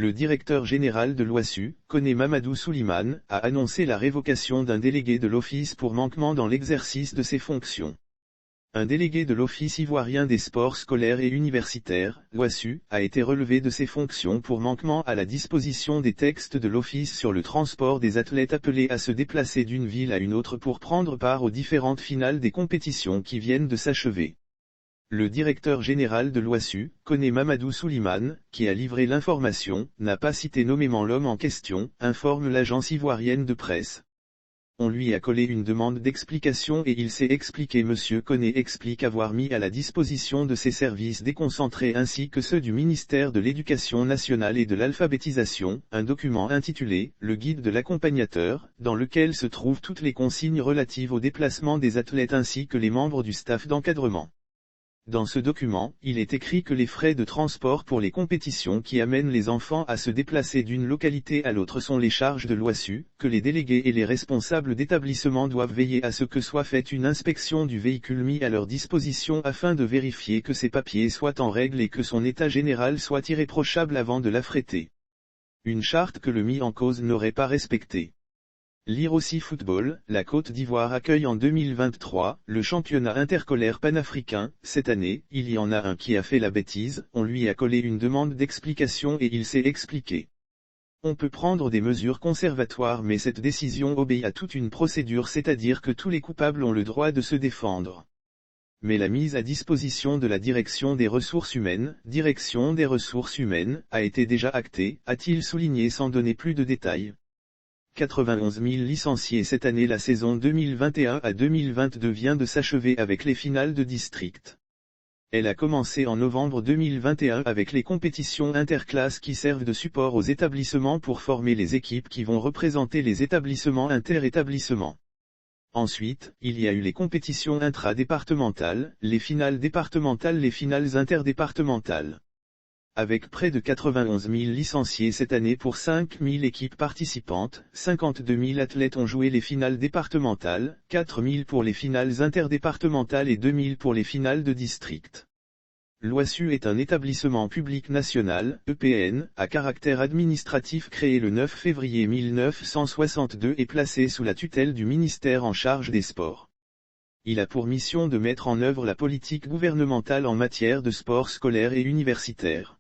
Le directeur général de l'OASU, Koné Mamadou Soulimane, a annoncé la révocation d'un délégué de l'Office pour manquement dans l'exercice de ses fonctions. Un délégué de l'Office ivoirien des sports scolaires et universitaires, l'OASU, a été relevé de ses fonctions pour manquement à la disposition des textes de l'Office sur le transport des athlètes appelés à se déplacer d'une ville à une autre pour prendre part aux différentes finales des compétitions qui viennent de s'achever. Le directeur général de l'OASU, Koné Mamadou Soulimane, qui a livré l'information, n'a pas cité nommément l'homme en question, informe l'agence ivoirienne de presse. On lui a collé une demande d'explication et il s'est expliqué. Monsieur Koné explique avoir mis à la disposition de ses services déconcentrés ainsi que ceux du ministère de l'Éducation nationale et de l'alphabétisation, un document intitulé « Le guide de l'accompagnateur », dans lequel se trouvent toutes les consignes relatives au déplacement des athlètes ainsi que les membres du staff d'encadrement. Dans ce document, il est écrit que les frais de transport pour les compétitions qui amènent les enfants à se déplacer d'une localité à l'autre sont les charges de l'OASU, que les délégués et les responsables d'établissement doivent veiller à ce que soit faite une inspection du véhicule mis à leur disposition afin de vérifier que ses papiers soient en règle et que son état général soit irréprochable avant de l'affréter. Une charte que le mis en cause n'aurait pas respectée. Lire aussi football, la Côte d'Ivoire accueille en 2023, le championnat intercolaire panafricain. Cette année, il y en a un qui a fait la bêtise, on lui a collé une demande d'explication et il s'est expliqué. On peut prendre des mesures conservatoires mais cette décision obéit à toute une procédure, c'est-à-dire que tous les coupables ont le droit de se défendre. Mais la mise à disposition de la direction des ressources humaines, a été déjà actée, a-t-il souligné sans donner plus de détails. 91 000 licenciés cette année. La saison 2021 à 2022 vient de s'achever avec les finales de district. Elle a commencé en novembre 2021 avec les compétitions interclasses qui servent de support aux établissements pour former les équipes qui vont représenter les établissements inter-établissements. Ensuite, il y a eu les compétitions intra-départementales, les finales départementales, les finales interdépartementales. Avec près de 91 000 licenciés cette année pour 5 000 équipes participantes, 52 000 athlètes ont joué les finales départementales, 4 000 pour les finales interdépartementales et 2 000 pour les finales de district. L'OASU est un établissement public national, EPN, à caractère administratif créé le 9 février 1962 et placé sous la tutelle du ministère en charge des sports. Il a pour mission de mettre en œuvre la politique gouvernementale en matière de sport scolaire et universitaire.